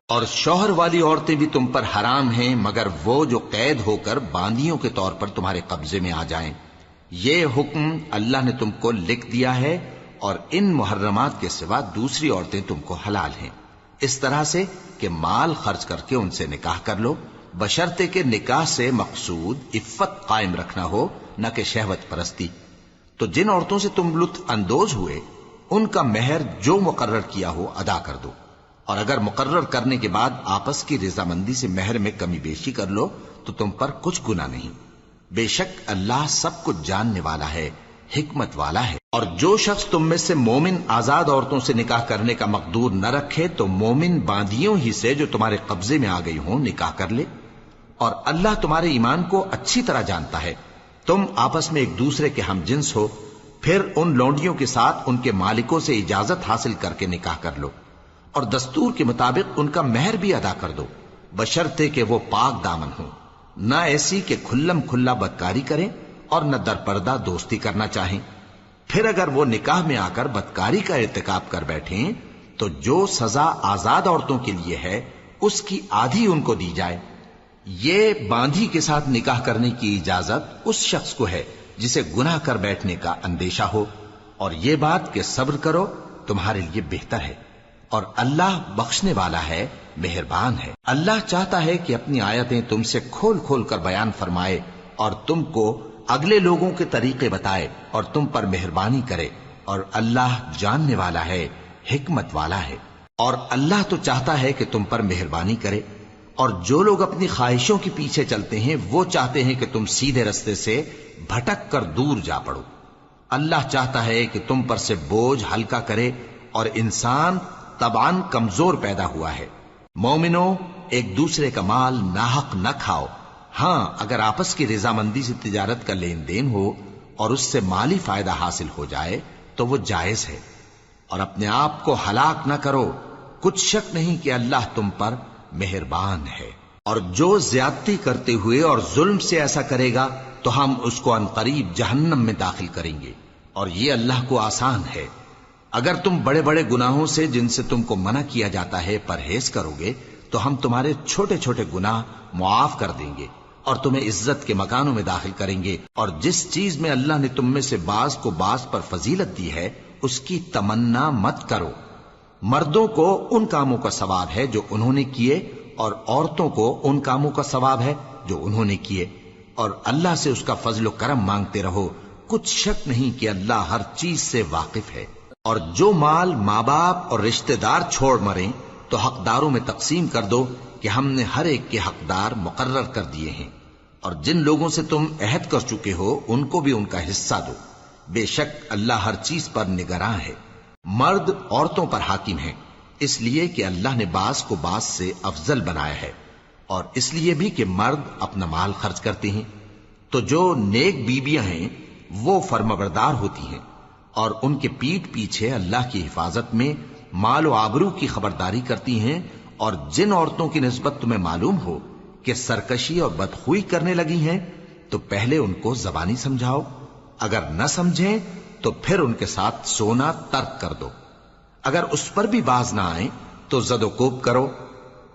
اور شوہر والی عورتیں بھی تم پر حرام ہیں مگر وہ جو قید ہو کر باندیوں کے طور پر تمہارے قبضے میں آ جائیں۔ یہ حکم اللہ نے تم کو لکھ دیا ہے، اور ان محرمات کے سوا دوسری عورتیں تم کو حلال ہیں، اس طرح سے کہ مال خرچ کر کے ان سے نکاح کر لو، بشرطے کہ نکاح سے مقصود عفت قائم رکھنا ہو، نہ کہ شہوت پرستی۔ تو جن عورتوں سے تم لطف اندوز ہوئے ان کا مہر جو مقرر کیا ہو ادا کر دو، اور اگر مقرر کرنے کے بعد آپس کی رضامندی سے مہر میں کمی بیشی کر لو تو تم پر کچھ گناہ نہیں۔ بے شک اللہ سب کچھ جاننے والا ہے، حکمت والا ہے۔ اور جو شخص تم میں سے مومن آزاد عورتوں سے نکاح کرنے کا مقدور نہ رکھے تو مومن باندیوں ہی سے جو تمہارے قبضے میں آ گئی ہوں نکاح کر لے، اور اللہ تمہارے ایمان کو اچھی طرح جانتا ہے۔ تم آپس میں ایک دوسرے کے ہم جنس ہو، پھر ان لونڈیوں کے ساتھ ان کے مالکوں سے اجازت حاصل کر کے نکاح کر لو، اور دستور کے مطابق ان کا مہر بھی ادا کر دو، بشرطے کہ وہ پاک دامن ہوں، نہ ایسی کہ کھلم کھلا بدکاری کریں اور نہ درپردہ دوستی کرنا چاہیں۔ پھر اگر وہ نکاح میں آ کر بدکاری کا ارتکاب کر بیٹھیں تو جو سزا آزاد عورتوں کے لیے ہے اس کی آدھی ان کو دی جائے۔ یہ باندھی کے ساتھ نکاح کرنے کی اجازت اس شخص کو ہے جسے گناہ کر بیٹھنے کا اندیشہ ہو، اور یہ بات کہ صبر کرو تمہارے لیے بہتر ہے، اور اللہ بخشنے والا ہے، مہربان ہے۔ اللہ چاہتا ہے کہ اپنی آیتیں تم سے کھول کھول کر بیان فرمائے اور تم کو اگلے لوگوں کے طریقے بتائے اور تم پر مہربانی کرے، اور اللہ جاننے والا ہے، حکمت والا ہے۔ اور اللہ تو چاہتا ہے کہ تم پر مہربانی کرے، اور جو لوگ اپنی خواہشوں کے پیچھے چلتے ہیں وہ چاہتے ہیں کہ تم سیدھے رستے سے بھٹک کر دور جا پڑو۔ اللہ چاہتا ہے کہ تم پر سے بوجھ ہلکا کرے، اور انسان طبعاً کمزور پیدا ہوا ہے۔ مومنوں، ایک دوسرے کا مال ناحق نہ کھاؤ، ہاں اگر آپس کی رضامندی سے تجارت کا لین دین ہو اور اس سے مالی فائدہ حاصل ہو جائے تو وہ جائز ہے، اور اپنے آپ کو ہلاک نہ کرو، کچھ شک نہیں کہ اللہ تم پر مہربان ہے۔ اور جو زیادتی کرتے ہوئے اور ظلم سے ایسا کرے گا تو ہم اس کو عنقریب جہنم میں داخل کریں گے، اور یہ اللہ کو آسان ہے۔ اگر تم بڑے بڑے گناہوں سے جن سے تم کو منع کیا جاتا ہے پرہیز کرو گے تو ہم تمہارے چھوٹے چھوٹے گناہ معاف کر دیں گے اور تمہیں عزت کے مکانوں میں داخل کریں گے۔ اور جس چیز میں اللہ نے تم میں سے بعض کو بعض پر فضیلت دی ہے اس کی تمنا مت کرو۔ مردوں کو ان کاموں کا ثواب ہے جو انہوں نے کیے، اور عورتوں کو ان کاموں کا ثواب ہے جو انہوں نے کیے، اور اللہ سے اس کا فضل و کرم مانگتے رہو، کچھ شک نہیں کہ اللہ ہر چیز سے واقف ہے۔ اور جو مال ماں باپ اور رشتہ دار چھوڑ مریں تو حقداروں میں تقسیم کر دو کہ ہم نے ہر ایک کے حقدار مقرر کر دیے ہیں، اور جن لوگوں سے تم عہد کر چکے ہو ان کو بھی ان کا حصہ دو، بے شک اللہ ہر چیز پر نگراں ہے۔ مرد عورتوں پر حاکم ہیں، اس لیے کہ اللہ نے بعض کو بعض سے افضل بنایا ہے، اور اس لیے بھی کہ مرد اپنا مال خرچ کرتے ہیں، تو جو نیک بیویاں ہیں وہ فرمانبردار ہوتی ہیں، اور ان کے پیٹھ پیچھے اللہ کی حفاظت میں مال و آبرو کی خبرداری کرتی ہیں۔ اور جن عورتوں کی نسبت تمہیں معلوم ہو کہ سرکشی اور بدخوئی کرنے لگی ہیں تو پہلے ان کو زبانی سمجھاؤ، اگر نہ سمجھیں تو پھر ان کے ساتھ سونا ترک کر دو، اگر اس پر بھی باز نہ آئیں تو زد و کوب کرو،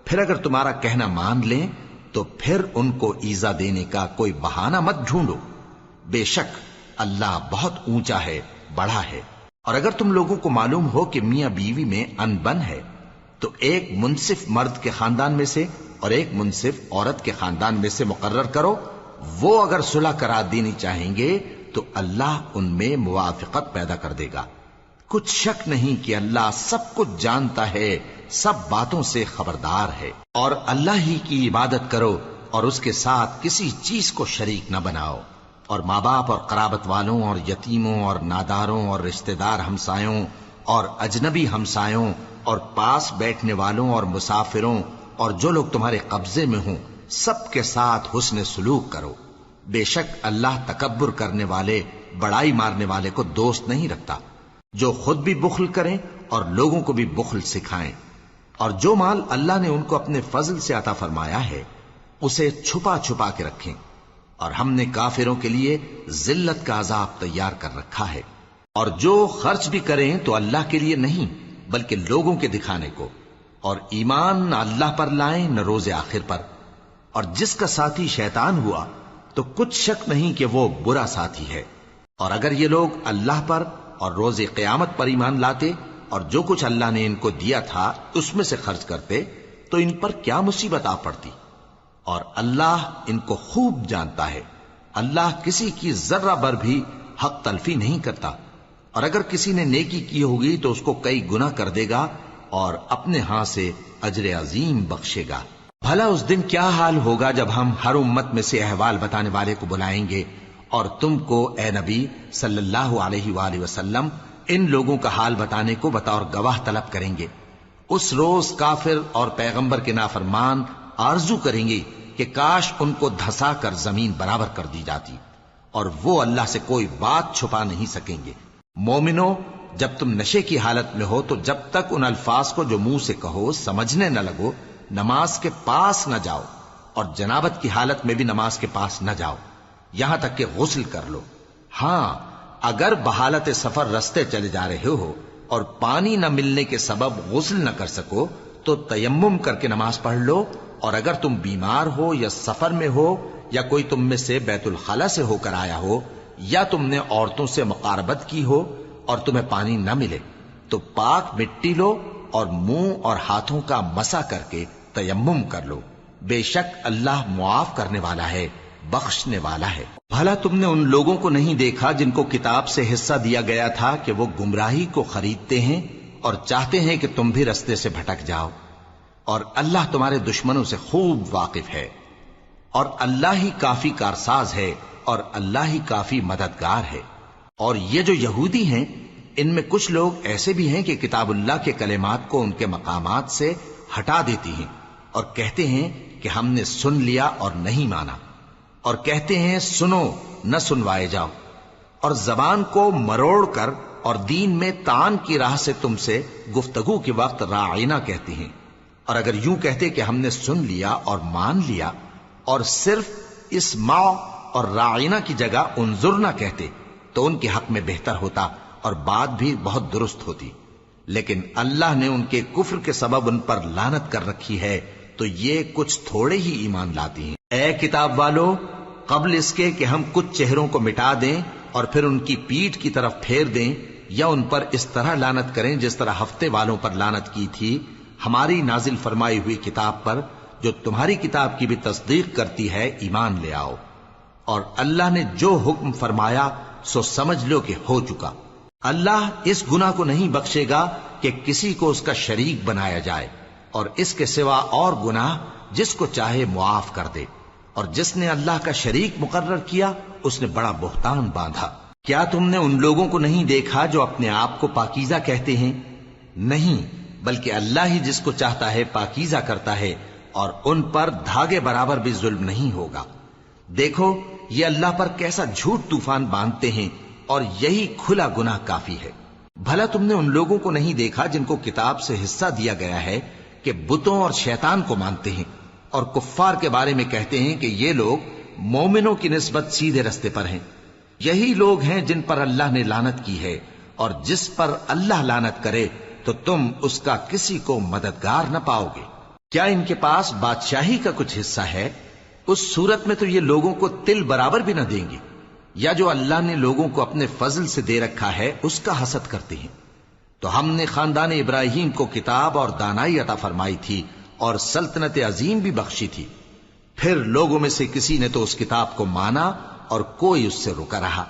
پھر اگر تمہارا کہنا مان لیں تو پھر ان کو ایذا دینے کا کوئی بہانہ مت ڈھونڈو، بے شک اللہ بہت اونچا ہے، بڑا ہے۔ اور اگر تم لوگوں کو معلوم ہو کہ میاں بیوی میں انبن ہے تو ایک منصف مرد کے خاندان میں سے اور ایک منصف عورت کے خاندان میں سے مقرر کرو، وہ اگر صلح کرا دینی چاہیں گے تو اللہ ان میں موافقت پیدا کر دے گا۔ کچھ شک نہیں کہ اللہ سب کچھ جانتا ہے، سب باتوں سے خبردار ہے۔ اور اللہ ہی کی عبادت کرو اور اس کے ساتھ کسی چیز کو شریک نہ بناؤ، اور ماں باپ اور قرابت والوں اور یتیموں اور ناداروں اور رشتہ دار ہمسایوں اور اجنبی ہمسایوں اور پاس بیٹھنے والوں اور مسافروں اور جو لوگ تمہارے قبضے میں ہوں سب کے ساتھ حسن سلوک کرو، بے شک اللہ تکبر کرنے والے، بڑائی مارنے والے کو دوست نہیں رکھتا۔ جو خود بھی بخل کریں اور لوگوں کو بھی بخل سکھائیں، اور جو مال اللہ نے ان کو اپنے فضل سے عطا فرمایا ہے اسے چھپا چھپا کے رکھیں، اور ہم نے کافروں کے لیے ذلت کا عذاب تیار کر رکھا ہے۔ اور جو خرچ بھی کریں تو اللہ کے لیے نہیں بلکہ لوگوں کے دکھانے کو، اور ایمان نہ اللہ پر لائیں نہ روز آخر پر، اور جس کا ساتھی شیطان ہوا تو کچھ شک نہیں کہ وہ برا ساتھی ہے۔ اور اگر یہ لوگ اللہ پر اور روز قیامت پر ایمان لاتے اور جو کچھ اللہ نے ان کو دیا تھا اس میں سے خرچ کرتے تو ان پر کیا مصیبت آ پڑتی، اور اللہ ان کو خوب جانتا ہے۔ اللہ کسی کی ذرہ بر بھی حق تلفی نہیں کرتا، اور اگر کسی نے نیکی کی ہوگی تو اس کو کئی گنا کر دے گا اور اپنے ہاں سے اجر عظیم بخشے گا۔ بھلا اس دن کیا حال ہوگا جب ہم ہر امت میں سے احوال بتانے والے کو بلائیں گے اور تم کو اے نبی صلی اللہ علیہ وآلہ وسلم ان لوگوں کا حال بتانے کو بطور گواہ طلب کریں گے۔ اس روز کافر اور پیغمبر کے نافرمان آرزو کریں گے کہ کاش ان کو دھسا کر زمین برابر کر دی جاتی، اور وہ اللہ سے کوئی بات چھپا نہیں سکیں گے۔ مومنو، جب تم نشے کی حالت میں ہو تو جب تک ان الفاظ کو جو منہ سے کہو سمجھنے نہ لگو نماز کے پاس نہ جاؤ، اور جنابت کی حالت میں بھی نماز کے پاس نہ جاؤ یہاں تک کہ غسل کر لو۔ ہاں، اگر بحالت سفر رستے چلے جا رہے ہو اور پانی نہ ملنے کے سبب غسل نہ کر سکو تو تیمم کر کے نماز پڑھ لو، اور اگر تم بیمار ہو یا سفر میں ہو یا کوئی تم میں سے بیت الخلا سے ہو کر آیا ہو یا تم نے عورتوں سے مقاربت کی ہو اور تمہیں پانی نہ ملے تو پاک مٹی لو اور منہ اور ہاتھوں کا مسح کر کے تیمم کر لو، بے شک اللہ معاف کرنے والا ہے، بخشنے والا ہے۔ بھلا تم نے ان لوگوں کو نہیں دیکھا جن کو کتاب سے حصہ دیا گیا تھا کہ وہ گمراہی کو خریدتے ہیں اور چاہتے ہیں کہ تم بھی رستے سے بھٹک جاؤ، اور اللہ تمہارے دشمنوں سے خوب واقف ہے، اور اللہ ہی کافی کارساز ہے اور اللہ ہی کافی مددگار ہے۔ اور یہ جو یہودی ہیں ان میں کچھ لوگ ایسے بھی ہیں کہ کتاب اللہ کے کلمات کو ان کے مقامات سے ہٹا دیتی ہیں اور کہتے ہیں کہ ہم نے سن لیا اور نہیں مانا، اور کہتے ہیں سنو نہ سنوائے جاؤ، اور زبان کو مروڑ کر اور دین میں طعن کی راہ سے تم سے گفتگو کے وقت راعینا کہتی ہیں، اور اگر یوں کہتے کہ ہم نے سن لیا اور مان لیا اور صرف اسمع اور راعینا کی جگہ انظرنا کہتے تو ان کے حق میں بہتر ہوتا اور بات بھی بہت درست ہوتی، لیکن اللہ نے ان کے کفر کے سبب ان پر لعنت کر رکھی ہے تو یہ کچھ تھوڑے ہی ایمان لاتی ہیں۔ اے کتاب والو، قبل اس کے کہ ہم کچھ چہروں کو مٹا دیں اور پھر ان کی پیٹھ کی طرف پھیر دیں یا ان پر اس طرح لعنت کریں جس طرح ہفتے والوں پر لعنت کی تھی، ہماری نازل فرمائی ہوئی کتاب پر جو تمہاری کتاب کی بھی تصدیق کرتی ہے ایمان لے آؤ، اور اللہ نے جو حکم فرمایا سو سمجھ لو کہ ہو چکا۔ اللہ اس گناہ کو نہیں بخشے گا کہ کسی کو اس کا شریک بنایا جائے، اور اس کے سوا اور گناہ جس کو چاہے معاف کر دے، اور جس نے اللہ کا شریک مقرر کیا اس نے بڑا بہتان باندھا۔ کیا تم نے ان لوگوں کو نہیں دیکھا جو اپنے آپ کو پاکیزہ کہتے ہیں؟ نہیں، بلکہ اللہ ہی جس کو چاہتا ہے پاکیزہ کرتا ہے، اور ان پر دھاگے برابر بھی ظلم نہیں ہوگا۔ دیکھو یہ اللہ پر کیسا جھوٹ طوفان باندھتے ہیں، اور یہی کھلا گناہ کافی ہے۔ بھلا تم نے ان لوگوں کو نہیں دیکھا جن کو کتاب سے حصہ دیا گیا ہے کہ بتوں اور شیطان کو مانتے ہیں، اور کفار کے بارے میں کہتے ہیں کہ یہ لوگ مومنوں کی نسبت سیدھے رستے پر ہیں۔ یہی لوگ ہیں جن پر اللہ نے لعنت کی ہے، اور جس پر اللہ لعنت کرے تو تم اس کا کسی کو مددگار نہ پاؤ گے۔ کیا ان کے پاس بادشاہی کا کچھ حصہ ہے؟ اس صورت میں تو یہ لوگوں کو تل برابر بھی نہ دیں گے، یا جو اللہ نے لوگوں کو اپنے فضل سے دے رکھا ہے اس کا حسد کرتے ہیں۔ تو ہم نے خاندان ابراہیم کو کتاب اور دانائی عطا فرمائی تھی اور سلطنت عظیم بھی بخشی تھی، پھر لوگوں میں سے کسی نے تو اس کتاب کو مانا اور کوئی اس سے رکا رہا،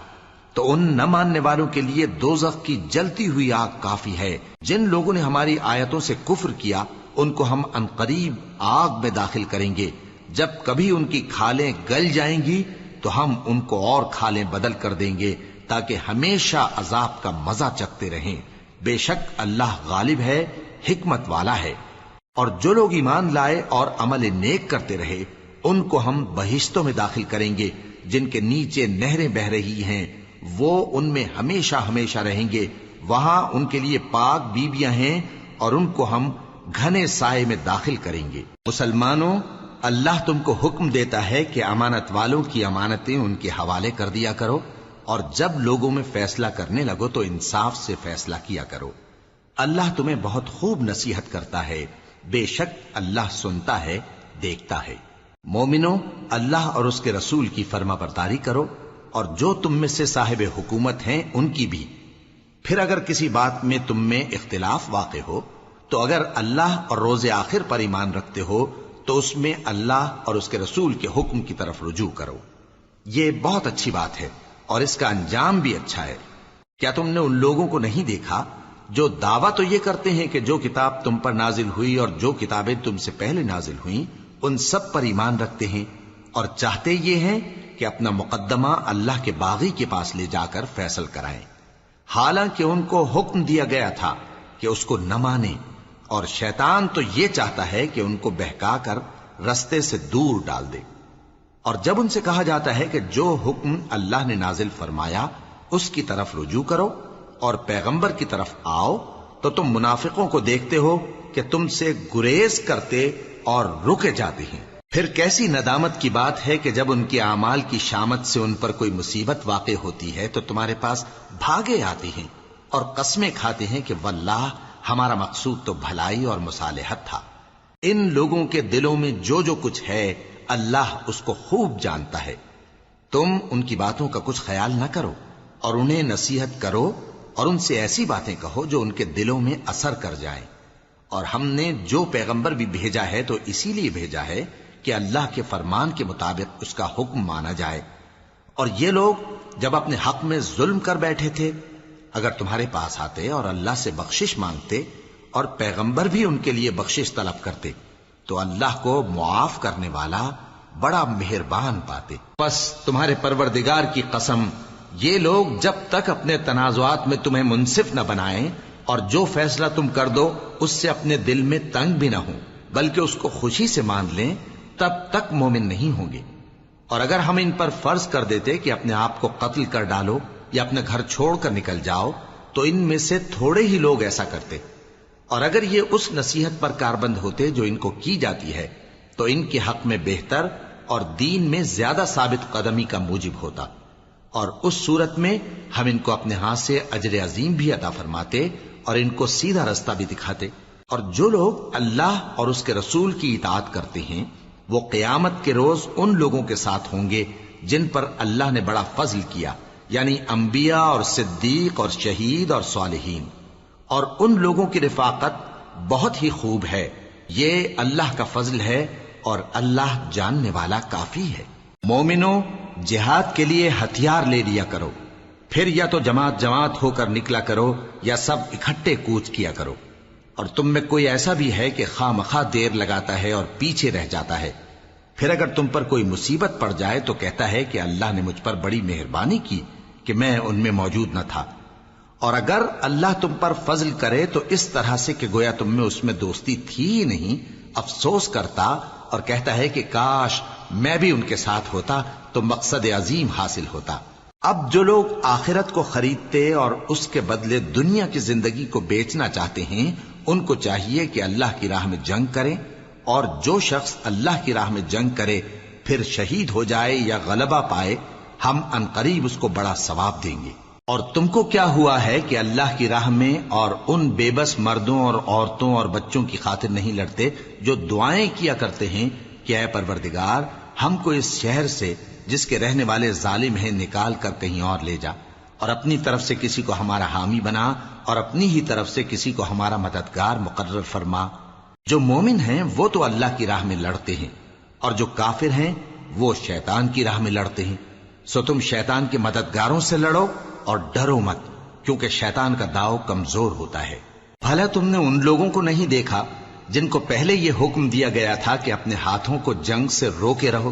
تو ان نہ ماننے والوں کے لیے دوزخ کی جلتی ہوئی آگ کافی ہے۔ جن لوگوں نے ہماری آیتوں سے کفر کیا ان کو ہم عنقریب آگ میں داخل کریں گے، جب کبھی ان کی کھالیں گل جائیں گی تو ہم ان کو اور کھالیں بدل کر دیں گے تاکہ ہمیشہ عذاب کا مزہ چکھتے رہیں۔ بے شک اللہ غالب ہے، حکمت والا ہے۔ اور جو لوگ ایمان لائے اور عمل نیک کرتے رہے ان کو ہم بہشتوں میں داخل کریں گے جن کے نیچے نہریں بہ رہی ہیں، وہ ان میں ہمیشہ ہمیشہ رہیں گے، وہاں ان کے لیے پاک بیویاں ہیں اور ان کو ہم گھنے سائے میں داخل کریں گے۔ مسلمانوں، اللہ تم کو حکم دیتا ہے کہ امانت والوں کی امانتیں ان کے حوالے کر دیا کرو، اور جب لوگوں میں فیصلہ کرنے لگو تو انصاف سے فیصلہ کیا کرو۔ اللہ تمہیں بہت خوب نصیحت کرتا ہے، بے شک اللہ سنتا ہے، دیکھتا ہے۔ مومنو، اللہ اور اس کے رسول کی فرما برداری کرو، اور جو تم میں سے صاحب حکومت ہیں ان کی بھی۔ پھر اگر کسی بات میں تم میں اختلاف واقع ہو تو اگر اللہ اور روز آخر پر ایمان رکھتے ہو تو اس میں اللہ اور اس کے رسول کے حکم کی طرف رجوع کرو۔ یہ بہت اچھی بات ہے اور اس کا انجام بھی اچھا ہے۔ کیا تم نے ان لوگوں کو نہیں دیکھا جو دعویٰ تو یہ کرتے ہیں کہ جو کتاب تم پر نازل ہوئی اور جو کتابیں تم سے پہلے نازل ہوئیں ان سب پر ایمان رکھتے ہیں، اور چاہتے یہ ہیں کہ اپنا مقدمہ اللہ کے باغی کے پاس لے جا کر فیصل کرائیں، حالانکہ ان کو حکم دیا گیا تھا کہ اس کو نہ مانیں، اور شیطان تو یہ چاہتا ہے کہ ان کو بہکا کر رستے سے دور ڈال دے۔ اور جب ان سے کہا جاتا ہے کہ جو حکم اللہ نے نازل فرمایا اس کی طرف رجوع کرو اور پیغمبر کی طرف آؤ، تو تم منافقوں کو دیکھتے ہو کہ تم سے گریز کرتے اور رکے جاتے ہیں۔ پھر کیسی ندامت کی بات ہے کہ جب ان کے اعمال کی شامت سے ان پر کوئی مصیبت واقع ہوتی ہے تو تمہارے پاس بھاگے آتے ہیں اور قسمیں کھاتے ہیں کہ واللہ ہمارا مقصود تو بھلائی اور مصالحت تھا۔ ان لوگوں کے دلوں میں جو جو کچھ ہے اللہ اس کو خوب جانتا ہے۔ تم ان کی باتوں کا کچھ خیال نہ کرو اور انہیں نصیحت کرو اور ان سے ایسی باتیں کہو جو ان کے دلوں میں اثر کر جائیں۔ اور ہم نے جو پیغمبر بھی بھیجا ہے تو اسی لیے بھیجا ہے کہ اللہ کے فرمان کے مطابق اس کا حکم مانا جائے۔ اور یہ لوگ جب اپنے حق میں ظلم کر بیٹھے تھے، اگر تمہارے پاس آتے اور اللہ سے بخشش مانگتے اور پیغمبر بھی ان کے لیے بخشش طلب کرتے تو اللہ کو معاف کرنے والا بڑا مہربان پاتے۔ پس تمہارے پروردگار کی قسم، یہ لوگ جب تک اپنے تنازعات میں تمہیں منصف نہ بنائیں اور جو فیصلہ تم کر دو اس سے اپنے دل میں تنگ بھی نہ ہوں بلکہ اس کو خوشی سے مان لیں، تب تک مومن نہیں ہوں گے۔ اور اگر ہم ان پر فرض کر دیتے کہ اپنے آپ کو قتل کر ڈالو یا اپنا گھر چھوڑ کر نکل جاؤ تو ان میں سے تھوڑے ہی لوگ ایسا کرتے، اور اگر یہ اس نصیحت پر کاربند ہوتے جو ان کو کی جاتی ہے تو ان کے حق میں بہتر اور دین میں زیادہ ثابت قدمی کا موجب ہوتا، اور اس صورت میں ہم ان کو اپنے ہاتھ سے اجر عظیم بھی عطا فرماتے اور ان کو سیدھا رستہ بھی دکھاتے۔ اور جو لوگ اللہ اور اس کے رسول کی اطاعت کرتے ہیں وہ قیامت کے روز ان لوگوں کے ساتھ ہوں گے جن پر اللہ نے بڑا فضل کیا، یعنی انبیاء اور صدیق اور شہید اور صالحین، اور ان لوگوں کی رفاقت بہت ہی خوب ہے۔ یہ اللہ کا فضل ہے اور اللہ جاننے والا کافی ہے۔ مومنو، جہاد کے لیے ہتھیار لے لیا کرو، پھر یا تو جماعت جماعت ہو کر نکلا کرو یا سب اکٹھے کوچ کیا کرو۔ اور تم میں کوئی ایسا بھی ہے کہ خواہ مخواہ دیر لگاتا ہے اور پیچھے رہ جاتا ہے، پھر اگر تم پر کوئی مصیبت پڑ جائے تو کہتا ہے کہ اللہ نے مجھ پر بڑی مہربانی کی کہ میں ان میں موجود نہ تھا۔ اور اگر اللہ تم پر فضل کرے تو اس طرح سے کہ گویا تم میں اس میں دوستی تھی ہی نہیں، افسوس کرتا اور کہتا ہے کہ کاش میں بھی ان کے ساتھ ہوتا تو مقصد عظیم حاصل ہوتا۔ اب جو لوگ آخرت کو خریدتے اور اس کے بدلے دنیا کی زندگی کو بیچنا چاہتے ہیں ان کو چاہیے کہ اللہ کی راہ میں جنگ کریں، اور جو شخص اللہ کی راہ میں جنگ کرے پھر شہید ہو جائے یا غلبہ پائے ہم عنقریب اس کو بڑا ثواب دیں گے۔ اور تم کو کیا ہوا ہے کہ اللہ کی راہ میں اور ان بے بس مردوں اور عورتوں اور بچوں کی خاطر نہیں لڑتے جو دعائیں کیا کرتے ہیں کہ اے پروردگار ہم کو اس شہر سے جس کے رہنے والے ظالم ہیں نکال کر کہیں اور لے جا، اور اپنی طرف سے کسی کو ہمارا حامی بنا اور اپنی ہی طرف سے کسی کو ہمارا مددگار مقرر فرما۔ جو مومن ہیں وہ تو اللہ کی راہ میں لڑتے ہیں، اور جو کافر ہیں وہ شیطان کی راہ میں لڑتے ہیں، سو تم شیطان کے مددگاروں سے لڑو اور ڈرو مت، کیونکہ شیطان کا داؤ کمزور ہوتا ہے۔ بھلا تم نے ان لوگوں کو نہیں دیکھا جن کو پہلے یہ حکم دیا گیا تھا کہ اپنے ہاتھوں کو جنگ سے روکے رہو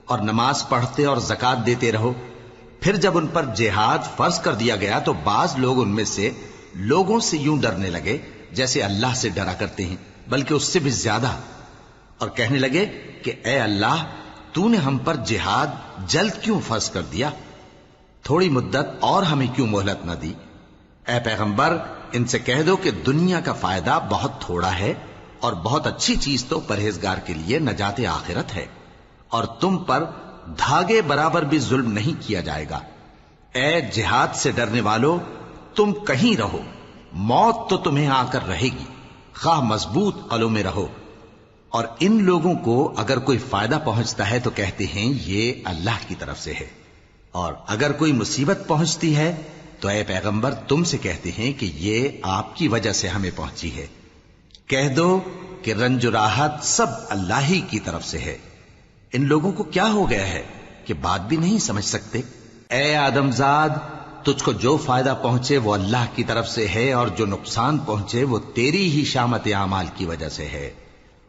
اور نماز پڑھتے اور زکوٰۃ دیتے رہو، پھر جب ان پر جہاد فرض کر دیا گیا تو بعض لوگ ان میں سے لوگوں سے یوں ڈرنے لگے جیسے اللہ سے ڈرا کرتے ہیں، بلکہ اس سے بھی زیادہ، اور کہنے لگے کہ اے اللہ تو نے ہم پر جہاد جلد کیوں فرض کر دیا، تھوڑی مدت اور ہمیں کیوں مہلت نہ دی۔ اے پیغمبر ان سے کہہ دو کہ دنیا کا فائدہ بہت تھوڑا ہے اور بہت اچھی چیز تو پرہیزگار کے لیے نجات آخرت ہے، اور تم پر دھاگے برابر بھی ظلم نہیں کیا جائے گا۔ اے جہاد سے ڈرنے والو، تم کہیں رہو، موت تو تمہیں آ کر رہے گی، خواہ مضبوط قلعوں میں رہو. اور ان لوگوں کو اگر کوئی فائدہ پہنچتا ہے تو کہتے ہیں یہ اللہ کی طرف سے ہے، اور اگر کوئی مصیبت پہنچتی ہے تو اے پیغمبر تم سے کہتے ہیں کہ یہ آپ کی وجہ سے ہمیں پہنچی ہے. کہہ دو کہ رنج و راحت سب اللہ ہی کی طرف سے ہے. ان لوگوں کو کیا ہو گیا ہے کہ بات بھی نہیں سمجھ سکتے؟ اے آدم زاد، تجھ کو جو فائدہ پہنچے وہ اللہ کی طرف سے ہے، اور جو نقصان پہنچے وہ تیری ہی شامت اعمال کی وجہ سے ہے.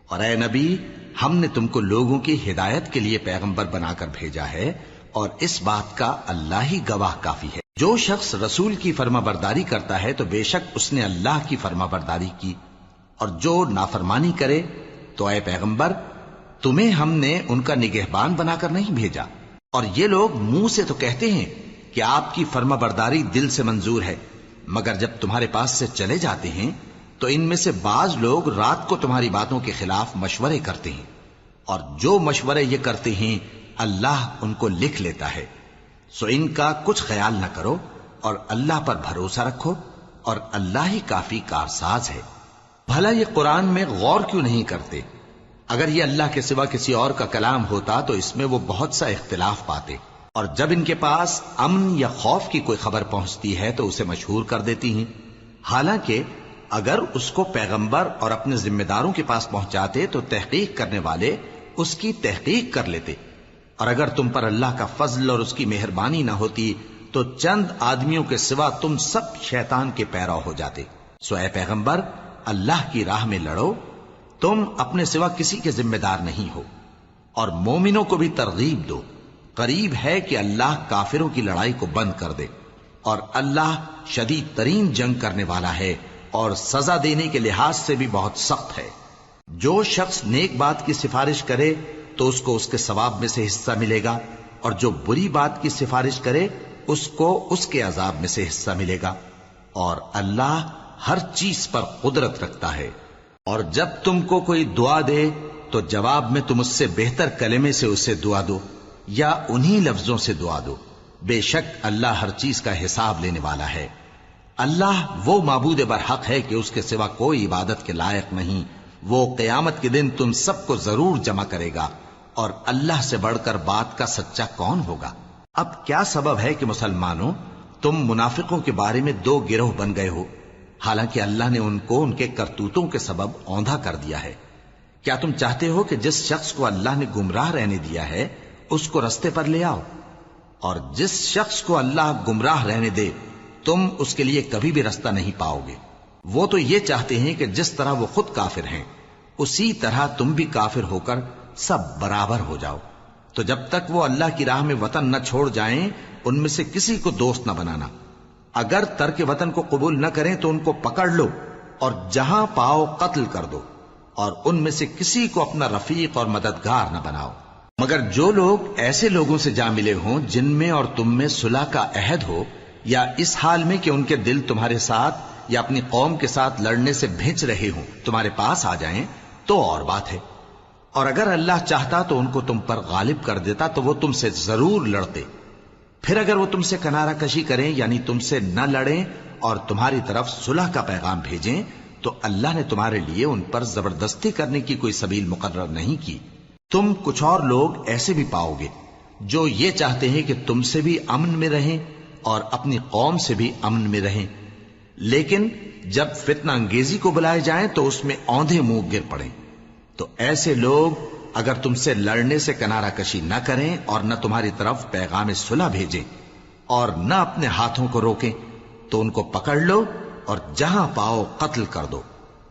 اور اے نبی، ہم نے تم کو لوگوں کی ہدایت کے لیے پیغمبر بنا کر بھیجا ہے، اور اس بات کا اللہ ہی گواہ کافی ہے. جو شخص رسول کی فرما برداری کرتا ہے تو بے شک اس نے اللہ کی فرما برداری کی، اور جو نافرمانی کرے تو اے پیغمبر تمہیں ہم نے ان کا نگہبان بنا کر نہیں بھیجا. اور یہ لوگ منہ سے تو کہتے ہیں کہ آپ کی فرما برداری دل سے منظور ہے، مگر جب تمہارے پاس سے چلے جاتے ہیں تو ان میں سے بعض لوگ رات کو تمہاری باتوں کے خلاف مشورے کرتے ہیں، اور جو مشورے یہ کرتے ہیں اللہ ان کو لکھ لیتا ہے. سو ان کا کچھ خیال نہ کرو اور اللہ پر بھروسہ رکھو، اور اللہ ہی کافی کارساز ہے. بھلا یہ قرآن میں غور کیوں نہیں کرتے؟ اگر یہ اللہ کے سوا کسی اور کا کلام ہوتا تو اس میں وہ بہت سا اختلاف پاتے. اور جب ان کے پاس امن یا خوف کی کوئی خبر پہنچتی ہے تو اسے مشہور کر دیتی ہیں، حالانکہ اگر اس کو پیغمبر اور اپنے ذمہ داروں کے پاس پہنچاتے تو تحقیق کرنے والے اس کی تحقیق کر لیتے. اور اگر تم پر اللہ کا فضل اور اس کی مہربانی نہ ہوتی تو چند آدمیوں کے سوا تم سب شیطان کے پیرو ہو جاتے. سو اے پیغمبر اللہ کی راہ میں لڑو، تم اپنے سوا کسی کے ذمہ دار نہیں ہو. اور مومنوں کو بھی ترغیب دو، قریب ہے کہ اللہ کافروں کی لڑائی کو بند کر دے، اور اللہ شدید ترین جنگ کرنے والا ہے اور سزا دینے کے لحاظ سے بھی بہت سخت ہے. جو شخص نیک بات کی سفارش کرے تو اس کو اس کے ثواب میں سے حصہ ملے گا، اور جو بری بات کی سفارش کرے اس کو اس کے عذاب میں سے حصہ ملے گا. اور اللہ ہر چیز پر قدرت رکھتا ہے. اور جب تم کو کوئی دعا دے تو جواب میں تم اس سے بہتر کلمے سے اسے دعا دو یا انہی لفظوں سے دعا دو. بے شک اللہ ہر چیز کا حساب لینے والا ہے. اللہ وہ معبود برحق ہے کہ اس کے سوا کوئی عبادت کے لائق نہیں. وہ قیامت کے دن تم سب کو ضرور جمع کرے گا، اور اللہ سے بڑھ کر بات کا سچا کون ہوگا؟ اب کیا سبب ہے کہ مسلمانوں تم منافقوں کے بارے میں دو گروہ بن گئے ہو، حالانکہ اللہ نے ان کو ان کے کرتوتوں کے سبب اوندھا کر دیا ہے؟ کیا تم چاہتے ہو کہ جس شخص کو اللہ نے گمراہ رہنے دیا ہے اس کو رستے پر لے آؤ، اور جس شخص کو اللہ گمراہ رہنے دے تم اس کے لیے کبھی بھی رستہ نہیں پاؤ گے؟ وہ تو یہ چاہتے ہیں کہ جس طرح وہ خود کافر ہیں اسی طرح تم بھی کافر ہو کر سب برابر ہو جاؤ. تو جب تک وہ اللہ کی راہ میں وطن نہ چھوڑ جائیں ان میں سے کسی کو دوست نہ بنانا. اگر ترک وطن کو قبول نہ کریں تو ان کو پکڑ لو اور جہاں پاؤ قتل کر دو، اور ان میں سے کسی کو اپنا رفیق اور مددگار نہ بناؤ. مگر جو لوگ ایسے لوگوں سے جا ملے ہوں جن میں اور تم میں صلح کا عہد ہو، یا اس حال میں کہ ان کے دل تمہارے ساتھ یا اپنی قوم کے ساتھ لڑنے سے بھنچ رہے ہوں، تمہارے پاس آ جائیں تو اور بات ہے. اور اگر اللہ چاہتا تو ان کو تم پر غالب کر دیتا تو وہ تم سے ضرور لڑتے. پھر اگر وہ تم سے کنارہ کشی کریں یعنی تم سے نہ لڑیں اور تمہاری طرف صلح کا پیغام بھیجیں تو اللہ نے تمہارے لیے ان پر زبردستی کرنے کی کوئی سبیل مقرر نہیں کی. تم کچھ اور لوگ ایسے بھی پاؤ گے جو یہ چاہتے ہیں کہ تم سے بھی امن میں رہیں اور اپنی قوم سے بھی امن میں رہیں، لیکن جب فتنہ انگیزی کو بلائے جائیں تو اس میں اوندھے منہ گر پڑیں. تو ایسے لوگ اگر تم سے لڑنے سے کنارہ کشی نہ کریں اور نہ تمہاری طرف پیغام صلح بھیجیں اور نہ اپنے ہاتھوں کو روکیں تو ان کو پکڑ لو اور جہاں پاؤ قتل کر دو.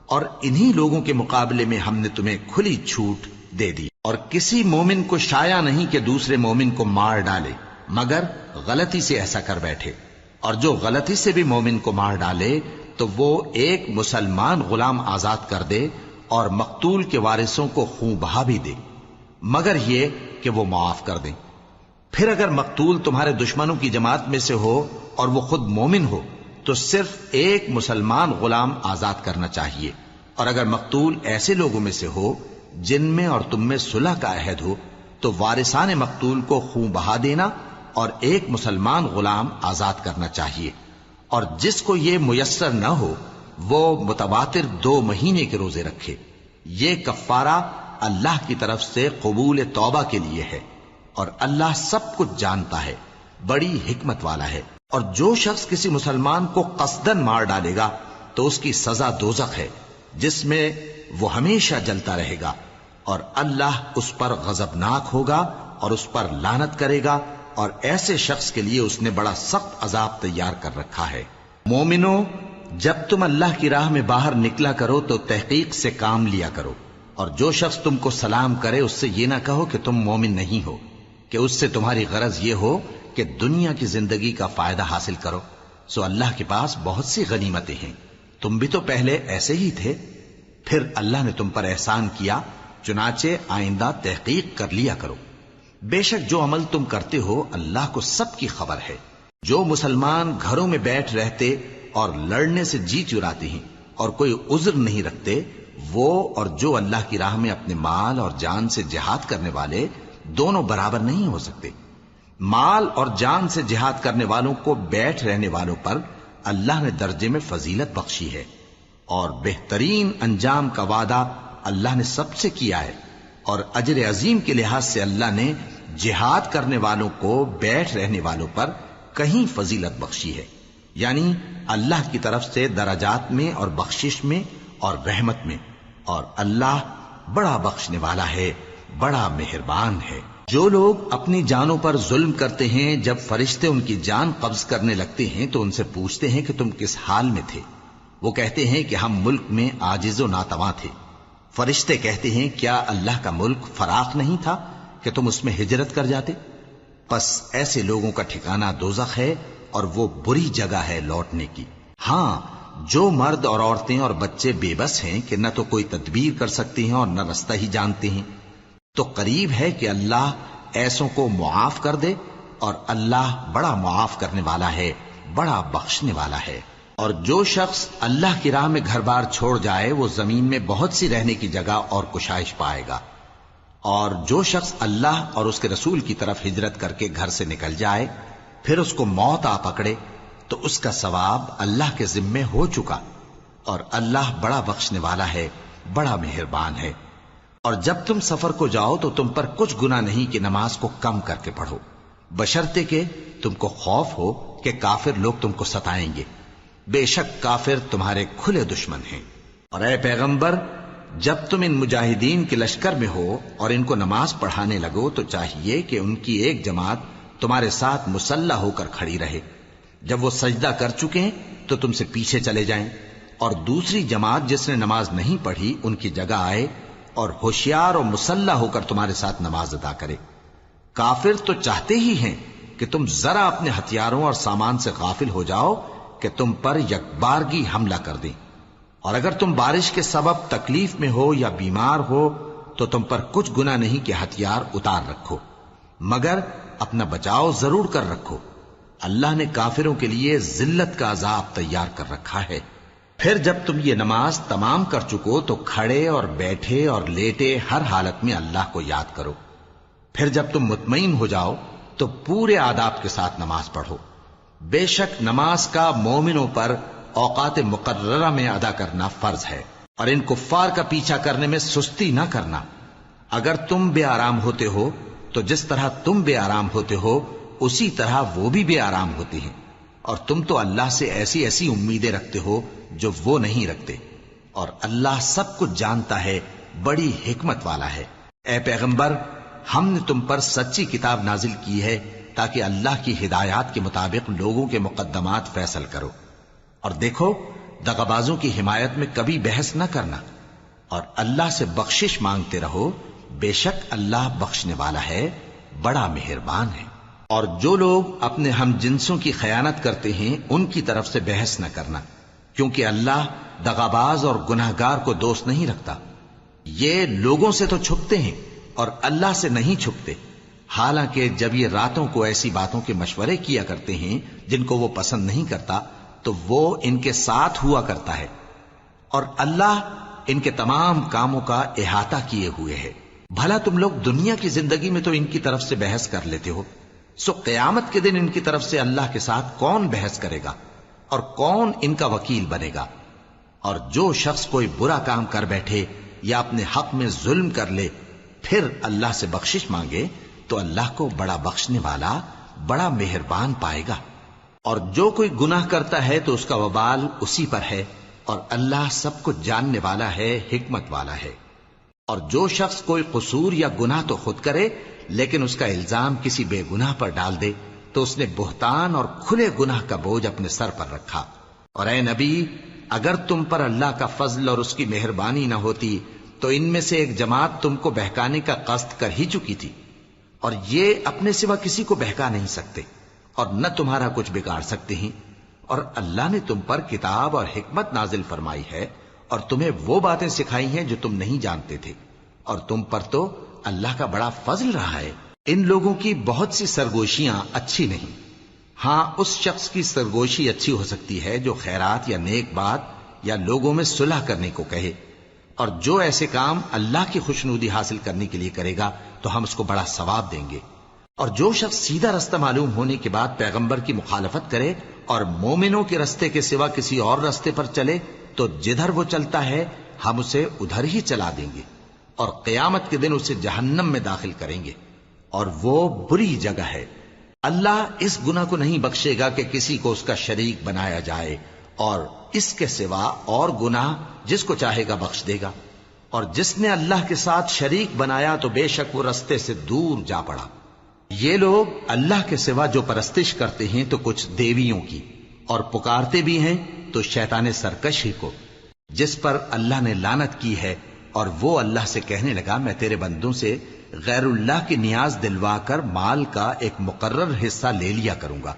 اور انہی لوگوں کے مقابلے میں ہم نے تمہیں کھلی چھوٹ دے دی. اور کسی مومن کو شایع نہیں کہ دوسرے مومن کو مار ڈالے مگر غلطی سے ایسا کر بیٹھے. اور جو غلطی سے بھی مومن کو مار ڈالے تو وہ ایک مسلمان غلام آزاد کر دے اور مقتول کے وارثوں کو خون بہا بھی دے، مگر یہ کہ وہ معاف کر دیں. پھر اگر مقتول تمہارے دشمنوں کی جماعت میں سے ہو اور وہ خود مومن ہو تو صرف ایک مسلمان غلام آزاد کرنا چاہیے. اور اگر مقتول ایسے لوگوں میں سے ہو جن میں اور تم میں صلح کا عہد ہو تو وارثان مقتول کو خون بہا دینا اور ایک مسلمان غلام آزاد کرنا چاہیے. اور جس کو یہ میسر نہ ہو وہ متواتر 2 مہینے کے روزے رکھے. یہ کفارہ اللہ کی طرف سے قبول توبہ کے لیے ہے، اور اللہ سب کچھ جانتا ہے، بڑی حکمت والا ہے. اور جو شخص کسی مسلمان کو قصدن مار ڈالے گا تو اس کی سزا دوزخ ہے، جس میں وہ ہمیشہ جلتا رہے گا، اور اللہ اس پر غضبناک ہوگا اور اس پر لعنت کرے گا، اور ایسے شخص کے لیے اس نے بڑا سخت عذاب تیار کر رکھا ہے. مومنو، جب تم اللہ کی راہ میں باہر نکلا کرو تو تحقیق سے کام لیا کرو، اور جو شخص تم کو سلام کرے اس سے یہ نہ کہو کہ تم مومن نہیں ہو، کہ اس سے تمہاری غرض یہ ہو کہ دنیا کی زندگی کا فائدہ حاصل کرو. سو اللہ کے پاس بہت سی غنیمتیں ہیں، تم بھی تو پہلے ایسے ہی تھے، پھر اللہ نے تم پر احسان کیا، چنانچہ آئندہ تحقیق کر لیا کرو. بے شک جو عمل تم کرتے ہو اللہ کو سب کی خبر ہے. جو مسلمان گھروں میں بیٹھ رہتے اور لڑنے سے جی چراتے ہیں اور کوئی عذر نہیں رکھتے، وہ اور جو اللہ کی راہ میں اپنے مال اور جان سے جہاد کرنے والے دونوں برابر نہیں ہو سکتے. مال اور جان سے جہاد کرنے والوں کو بیٹھ رہنے والوں پر اللہ نے درجے میں فضیلت بخشی ہے، اور بہترین انجام کا وعدہ اللہ نے سب سے کیا ہے. اور اجر عظیم کے لحاظ سے اللہ نے جہاد کرنے والوں کو بیٹھ رہنے والوں پر کہیں فضیلت بخشی ہے، یعنی اللہ کی طرف سے درجات میں اور بخشش میں اور رحمت میں. اور اللہ بڑا بخشنے والا ہے، بڑا مہربان ہے. جو لوگ اپنی جانوں پر ظلم کرتے ہیں، جب فرشتے ان کی جان قبض کرنے لگتے ہیں تو ان سے پوچھتے ہیں کہ تم کس حال میں تھے؟ وہ کہتے ہیں کہ ہم ملک میں عاجز و ناتواں تھے. فرشتے کہتے ہیں کیا اللہ کا ملک فراخ نہیں تھا کہ تم اس میں ہجرت کر جاتے؟ پس ایسے لوگوں کا ٹھکانہ دوزخ ہے، اور وہ بری جگہ ہے لوٹنے کی. ہاں، جو مرد اور عورتیں اور بچے بے بس ہیں کہ نہ تو کوئی تدبیر کر سکتے ہیں اور نہ رستہ ہی جانتے ہیں، تو قریب ہے کہ اللہ ایسوں کو معاف کر دے، اور اللہ بڑا معاف کرنے والا ہے، بڑا بخشنے والا ہے. اور جو شخص اللہ کی راہ میں گھر بار چھوڑ جائے وہ زمین میں بہت سی رہنے کی جگہ اور کشائش پائے گا. اور جو شخص اللہ اور اس کے رسول کی طرف ہجرت کر کے گھر سے نکل جائے پھر اس کو موت آ پکڑے تو اس کا ثواب اللہ کے ذمے ہو چکا، اور اللہ بڑا بخشنے والا ہے، بڑا مہربان ہے. اور جب تم سفر کو جاؤ تو تم پر کچھ گناہ نہیں کہ نماز کو کم کر کے پڑھو، بشرطے کہ تم کو خوف ہو کہ کافر لوگ تم کو ستائیں گے. بے شک کافر تمہارے کھلے دشمن ہیں. اور اے پیغمبر، جب تم ان مجاہدین کے لشکر میں ہو اور ان کو نماز پڑھانے لگو تو چاہیے کہ ان کی ایک جماعت تمہارے ساتھ مسلح ہو کر کھڑی رہے. جب وہ سجدہ کر چکے تو تم سے پیچھے چلے جائیں، اور دوسری جماعت جس نے نماز نہیں پڑھی ان کی جگہ آئے اور ہوشیار اور مسلح ہو کر تمہارے ساتھ نماز ادا کرے. کافر تو چاہتے ہی ہیں کہ تم ذرا اپنے ہتھیاروں اور سامان سے غافل ہو جاؤ کہ تم پر یکبارگی حملہ کر دیں. اور اگر تم بارش کے سبب تکلیف میں ہو یا بیمار ہو تو تم پر کچھ گناہ نہیں کہ ہتھیار اتار رکھو، مگر اپنا بچاؤ ضرور کر رکھو. اللہ نے کافروں کے لیے ذلت کا عذاب تیار کر رکھا ہے. پھر جب تم یہ نماز تمام کر چکو تو کھڑے اور بیٹھے اور لیٹے ہر حالت میں اللہ کو یاد کرو. پھر جب تم مطمئن ہو جاؤ تو پورے آداب کے ساتھ نماز پڑھو. بے شک نماز کا مومنوں پر اوقات مقررہ میں ادا کرنا فرض ہے، اور ان کفار کا پیچھا کرنے میں سستی نہ کرنا. اگر تم بے آرام ہوتے ہو تو جس طرح تم بے آرام ہوتے ہو اسی طرح وہ بھی بے آرام ہوتے ہیں، اور تم تو اللہ سے ایسی ایسی امیدیں رکھتے ہو جو وہ نہیں رکھتے، اور اللہ سب کچھ جانتا ہے، بڑی حکمت والا ہے. اے پیغمبر، ہم نے تم پر سچی کتاب نازل کی ہے تاکہ اللہ کی ہدایات کے مطابق لوگوں کے مقدمات فیصل کرو. اور دیکھو، دغابازوں کی حمایت میں کبھی بحث نہ کرنا، اور اللہ سے بخشش مانگتے رہو. بے شک اللہ بخشنے والا ہے، بڑا مہربان ہے. اور جو لوگ اپنے ہم جنسوں کی خیانت کرتے ہیں ان کی طرف سے بحث نہ کرنا، کیونکہ اللہ دغاباز اور گناہگار کو دوست نہیں رکھتا. یہ لوگوں سے تو چھپتے ہیں اور اللہ سے نہیں چھپتے، حالانکہ جب یہ راتوں کو ایسی باتوں کے مشورے کیا کرتے ہیں جن کو وہ پسند نہیں کرتا تو وہ ان کے ساتھ ہوا کرتا ہے، اور اللہ ان کے تمام کاموں کا احاطہ کیے ہوئے ہے. بھلا تم لوگ دنیا کی زندگی میں تو ان کی طرف سے بحث کر لیتے ہو، سو قیامت کے دن ان کی طرف سے اللہ کے ساتھ کون بحث کرے گا اور کون ان کا وکیل بنے گا؟ اور جو شخص کوئی برا کام کر بیٹھے یا اپنے حق میں ظلم کر لے پھر اللہ سے بخشش مانگے تو اللہ کو بڑا بخشنے والا بڑا مہربان پائے گا. اور جو کوئی گناہ کرتا ہے تو اس کا وبال اسی پر ہے، اور اللہ سب کچھ جاننے والا ہے، حکمت والا ہے. اور جو شخص کوئی قصور یا گناہ تو خود کرے لیکن اس کا الزام کسی بے گناہ پر ڈال دے تو اس نے بہتان اور کھلے گناہ کا بوجھ اپنے سر پر رکھا. اور اے نبی، اگر تم پر اللہ کا فضل اور اس کی مہربانی نہ ہوتی تو ان میں سے ایک جماعت تم کو بہکانے کا قصد کر ہی چکی تھی، اور یہ اپنے سوا کسی کو بہکا نہیں سکتے اور نہ تمہارا کچھ بگاڑ سکتے ہیں. اور اللہ نے تم پر کتاب اور حکمت نازل فرمائی ہے اور تمہیں وہ باتیں سکھائی ہیں جو تم نہیں جانتے تھے، اور تم پر تو اللہ کا بڑا فضل رہا ہے. ان لوگوں کی بہت سی سرگوشیاں اچھی نہیں. ہاں، اس شخص کی سرگوشی اچھی ہو سکتی ہے جو خیرات یا نیک بات یا لوگوں میں صلح کرنے کو کہے، اور جو ایسے کام اللہ کی خوشنودی حاصل کرنے کے لیے کرے گا تو ہم اس کو بڑا ثواب دیں گے. اور جو شخص سیدھا رستہ معلوم ہونے کے بعد پیغمبر کی مخالفت کرے اور مومنوں کے رستے کے سوا کسی اور رستے پر چلے تو جدھر وہ چلتا ہے ہم اسے ادھر ہی چلا دیں گے، اور قیامت کے دن اسے جہنم میں داخل کریں گے، اور وہ بری جگہ ہے. اللہ اس گناہ کو نہیں بخشے گا کہ کسی کو اس کا شریک بنایا جائے، اور اس کے سوا اور گناہ جس کو چاہے گا بخش دے گا. اور جس نے اللہ کے ساتھ شریک بنایا تو بے شک وہ رستے سے دور جا پڑا. یہ لوگ اللہ کے سوا جو پرستش کرتے ہیں تو کچھ دیویوں کی، اور پکارتے بھی ہیں تو شیطان سرکش ہی کو، جس پر اللہ نے لعنت کی ہے. اور وہ اللہ سے کہنے لگا میں تیرے بندوں سے غیر اللہ کی نیاز دلوا کر مال کا ایک مقرر حصہ لے لیا کروں گا،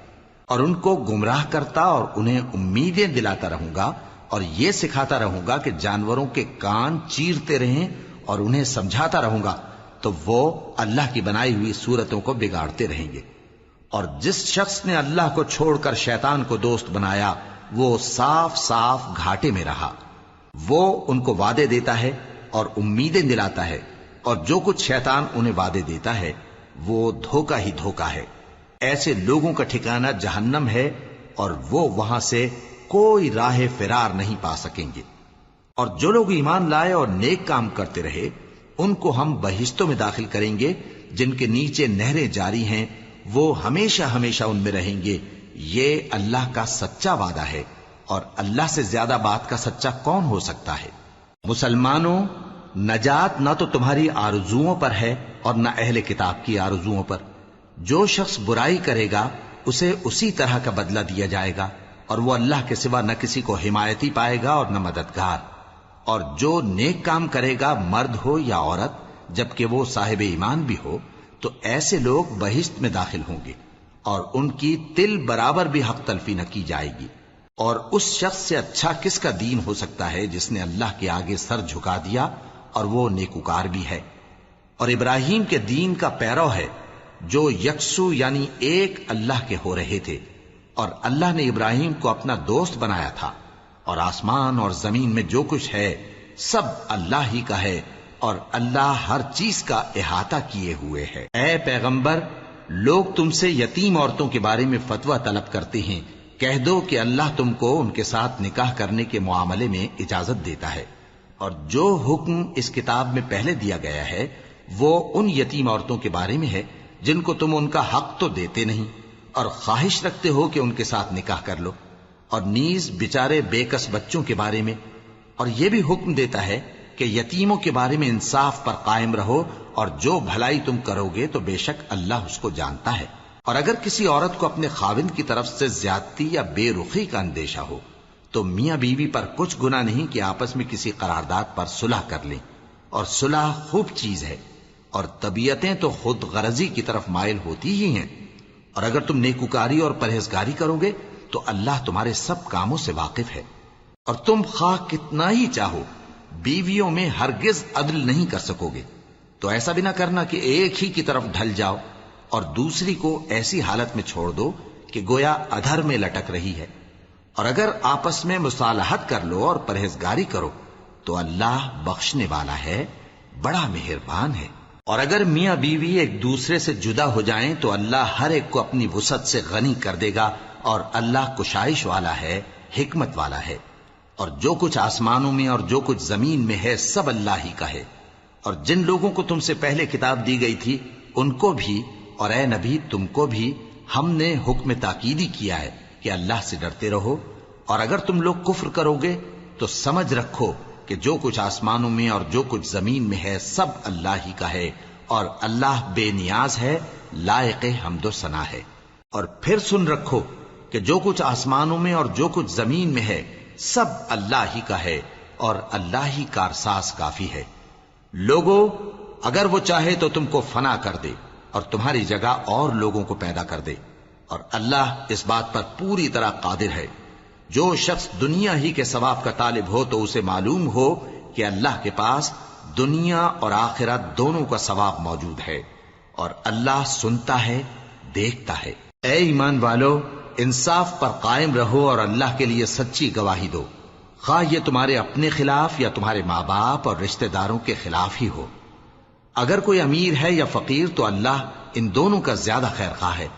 اور ان کو گمراہ کرتا اور انہیں امیدیں دلاتا رہوں گا، اور یہ سکھاتا رہوں گا کہ جانوروں کے کان چیرتے رہیں، اور انہیں سمجھاتا رہوں گا تو وہ اللہ کی بنائی ہوئی صورتوں کو بگاڑتے رہیں گے. اور جس شخص نے اللہ کو چھوڑ کر شیطان کو دوست بنایا وہ صاف صاف گھاٹے میں رہا. وہ ان کو وعدے دیتا ہے اور امیدیں دلاتا ہے، اور جو کچھ شیطان انہیں وعدے دیتا ہے وہ دھوکہ ہی دھوکہ ہے. ایسے لوگوں کا ٹھکانہ جہنم ہے، اور وہ وہاں سے کوئی راہ فرار نہیں پا سکیں گے. اور جو لوگ ایمان لائے اور نیک کام کرتے رہے ان کو ہم بہشتوں میں داخل کریں گے جن کے نیچے نہریں جاری ہیں، وہ ہمیشہ ہمیشہ ان میں رہیں گے. یہ اللہ کا سچا وعدہ ہے، اور اللہ سے زیادہ بات کا سچا کون ہو سکتا ہے. مسلمانوں، نجات نہ تو تمہاری آرزوؤں پر ہے اور نہ اہل کتاب کی آرزوؤں پر. جو شخص برائی کرے گا اسے اسی طرح کا بدلہ دیا جائے گا، اور وہ اللہ کے سوا نہ کسی کو حمایتی پائے گا اور نہ مددگار. اور جو نیک کام کرے گا مرد ہو یا عورت جبکہ وہ صاحب ایمان بھی ہو تو ایسے لوگ بہشت میں داخل ہوں گے، اور ان کی تل برابر بھی حق تلفی نہ کی جائے گی. اور اس شخص سے اچھا کس کا دین ہو سکتا ہے جس نے اللہ کے آگے سر جھکا دیا اور وہ نیکوکار بھی ہے. اور ابراہیم کے دین کا پیرو ہے جو یکسو یعنی ایک اللہ کے ہو رہے تھے، اور اللہ نے ابراہیم کو اپنا دوست بنایا تھا. اور آسمان اور زمین میں جو کچھ ہے سب اللہ ہی کا ہے، اور اللہ ہر چیز کا احاطہ کیے ہوئے ہے. اے پیغمبر، لوگ تم سے یتیم عورتوں کے بارے میں فتویٰ طلب کرتے ہیں، کہہ دو کہ اللہ تم کو ان کے ساتھ نکاح کرنے کے معاملے میں اجازت دیتا ہے، اور جو حکم اس کتاب میں پہلے دیا گیا ہے وہ ان یتیم عورتوں کے بارے میں ہے جن کو تم ان کا حق تو دیتے نہیں اور خواہش رکھتے ہو کہ ان کے ساتھ نکاح کر لو، اور نیز بیچارے بے کس بچوں کے بارے میں. اور یہ بھی حکم دیتا ہے کہ یتیموں کے بارے میں انصاف پر قائم رہو، اور جو بھلائی تم کرو گے تو بے شک اللہ اس کو جانتا ہے. اور اگر کسی عورت کو اپنے خاوند کی طرف سے زیادتی یا بے رخی کا اندیشہ ہو تو میاں بیوی پر کچھ گناہ نہیں کہ آپس میں کسی قرارداد پر صلح کر لیں، اور صلح خوب چیز ہے. اور طبیعتیں تو خود غرضی کی طرف مائل ہوتی ہی ہیں. اور اگر تم نیکوکاری اور پرہیزگاری کرو گے تو اللہ تمہارے سب کاموں سے واقف ہے. اور تم خواہ کتنا ہی چاہو بیویوں میں ہرگز عدل نہیں کر سکو گے، تو ایسا بھی نہ کرنا کہ ایک ہی کی طرف ڈھل جاؤ اور دوسری کو ایسی حالت میں چھوڑ دو کہ گویا ادھر میں لٹک رہی ہے. اور اگر آپس میں مصالحت کر لو اور پرہیزگاری کرو تو اللہ بخشنے والا ہے، بڑا مہربان ہے. اور اگر میاں بیوی ایک دوسرے سے جدا ہو جائیں تو اللہ ہر ایک کو اپنی وسعت سے غنی کر دے گا، اور اللہ کشائش والا ہے، حکمت والا ہے. اور جو کچھ آسمانوں میں اور جو کچھ زمین میں ہے سب اللہ ہی کا ہے۔ اور جن لوگوں کو تم سے پہلے کتاب دی گئی تھی ان کو بھی اور اے نبی تم کو بھی ہم نے حکم تاکیدی کیا ہے کہ اللہ سے ڈرتے رہو، اور اگر تم لوگ کفر کرو گے تو سمجھ رکھو کہ جو کچھ آسمانوں میں اور جو کچھ زمین میں ہے سب اللہ ہی کا ہے، اور اللہ بے نیاز ہے، لائق حمد و ثنا ہے۔ اور پھر سن رکھو کہ جو کچھ آسمانوں میں اور جو کچھ زمین میں ہے سب اللہ ہی کا ہے، اور اللہ ہی کارساز کافی ہے۔ لوگو اگر وہ چاہے تو تم کو فنا کر دے اور تمہاری جگہ اور لوگوں کو پیدا کر دے، اور اللہ اس بات پر پوری طرح قادر ہے۔ جو شخص دنیا ہی کے ثواب کا طالب ہو تو اسے معلوم ہو کہ اللہ کے پاس دنیا اور آخرت دونوں کا ثواب موجود ہے، اور اللہ سنتا ہے، دیکھتا ہے۔ اے ایمان والو، انصاف پر قائم رہو اور اللہ کے لیے سچی گواہی دو، خواہ یہ تمہارے اپنے خلاف یا تمہارے ماں باپ اور رشتہ داروں کے خلاف ہی ہو۔ اگر کوئی امیر ہے یا فقیر تو اللہ ان دونوں کا زیادہ خیر خواہ ہے،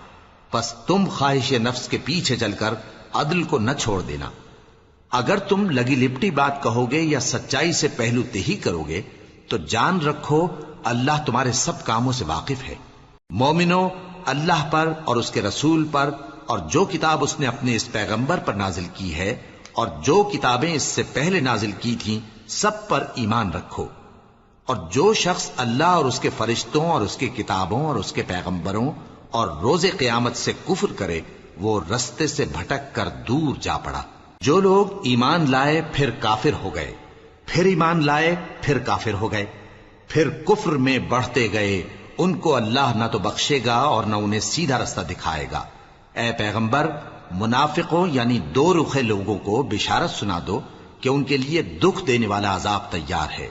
پس تم خواہش نفس کے پیچھے چل کر عدل کو نہ چھوڑ دینا۔ اگر تم لگی لپٹی بات کہو گے یا سچائی سے پہلو تہی کرو گے تو جان رکھو اللہ تمہارے سب کاموں سے واقف ہے۔ مومنو، اللہ پر اور اس کے رسول پر اور جو کتاب اس نے اپنے اس پیغمبر پر نازل کی ہے اور جو کتابیں اس سے پہلے نازل کی تھیں سب پر ایمان رکھو۔ اور جو شخص اللہ اور اس کے فرشتوں اور اس کی کتابوں اور اس کے پیغمبروں اور روز قیامت سے کفر کرے وہ رستے سے بھٹک کر دور جا پڑا۔ جو لوگ ایمان لائے پھر کافر ہو گئے، پھر ایمان لائے پھر کافر ہو گئے، پھر کفر میں بڑھتے گئے، ان کو اللہ نہ تو بخشے گا اور نہ انہیں سیدھا رستہ دکھائے گا۔ اے پیغمبر، منافقوں یعنی دو رخے لوگوں کو بشارت سنا دو کہ ان کے لیے دکھ دینے والا عذاب تیار ہے۔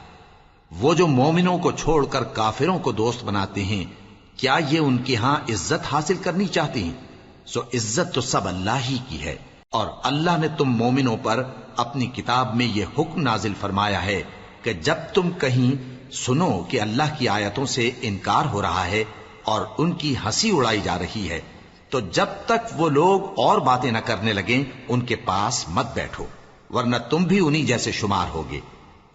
وہ جو مومنوں کو چھوڑ کر کافروں کو دوست بناتے ہیں، کیا یہ ان کے ہاں عزت حاصل کرنی چاہتے ہیں؟ سو عزت تو سب اللہ ہی کی ہے۔ اور اللہ نے تم مومنوں پر اپنی کتاب میں یہ حکم نازل فرمایا ہے کہ جب تم کہیں سنو کہ اللہ کی آیتوں سے انکار ہو رہا ہے اور ان کی ہنسی اڑائی جا رہی ہے تو جب تک وہ لوگ اور باتیں نہ کرنے لگیں ان کے پاس مت بیٹھو، ورنہ تم بھی انہی جیسے شمار ہوگے۔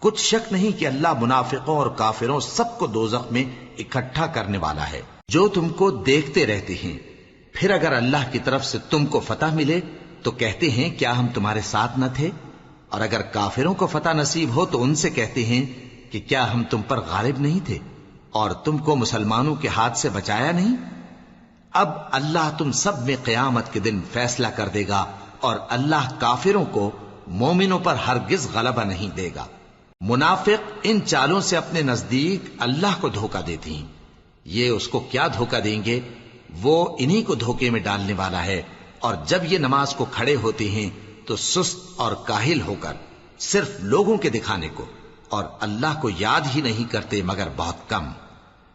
کچھ شک نہیں کہ اللہ منافقوں اور کافروں سب کو دوزخ میں اکٹھا کرنے والا ہے، جو تم کو دیکھتے رہتے ہیں۔ پھر اگر اللہ کی طرف سے تم کو فتح ملے تو کہتے ہیں کیا ہم تمہارے ساتھ نہ تھے، اور اگر کافروں کو فتح نصیب ہو تو ان سے کہتے ہیں کہ کیا ہم تم پر غالب نہیں تھے اور تم کو مسلمانوں کے ہاتھ سے بچایا نہیں۔ اب اللہ تم سب میں قیامت کے دن فیصلہ کر دے گا، اور اللہ کافروں کو مومنوں پر ہرگز غلبہ نہیں دے گا۔ منافق ان چالوں سے اپنے نزدیک اللہ کو دھوکہ دیتی ہیں، یہ اس کو کیا دھوکہ دیں گے، وہ انہی کو دھوکے میں ڈالنے والا ہے۔ اور جب یہ نماز کو کھڑے ہوتے ہیں تو سست اور کاہل ہو کر صرف لوگوں کے دکھانے کو اور اللہ کو یاد ہی نہیں کرتے مگر بہت کم،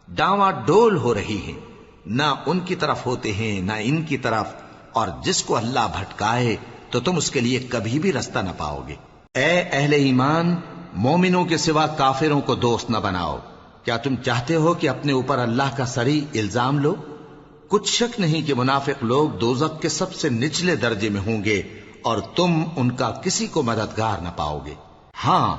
ڈاواں ڈول ہو رہی ہیں، نہ ان کی طرف ہوتے ہیں نہ ان کی طرف، اور جس کو اللہ بھٹکائے تو تم اس کے لیے کبھی بھی رستہ نہ پاؤ گے۔ اے اہل ایمان، مومنوں کے سوا کافروں کو دوست نہ بناؤ۔ کیا تم چاہتے ہو کہ اپنے اوپر اللہ کا صریح الزام لو؟ کچھ شک نہیں کہ منافق لوگ دوزخ کے سب سے نچلے درجے میں ہوں گے اور تم ان کا کسی کو مددگار نہ پاؤ گے۔ ہاں،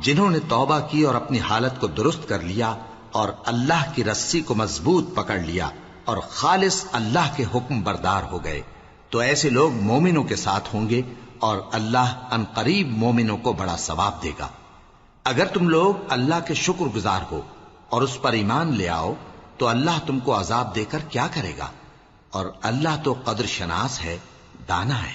جنہوں نے توبہ کی اور اپنی حالت کو درست کر لیا اور اللہ کی رسی کو مضبوط پکڑ لیا اور خالص اللہ کے حکم بردار ہو گئے تو ایسے لوگ مومنوں کے ساتھ ہوں گے، اور اللہ ان قریب مومنوں کو بڑا ثواب دے گا۔ اگر تم لوگ اللہ کے شکر گزار ہو اور اس پر ایمان لے آؤ تو اللہ تم کو عذاب دے کر کیا کرے گا، اور اللہ تو قدر شناس ہے، دانا ہے۔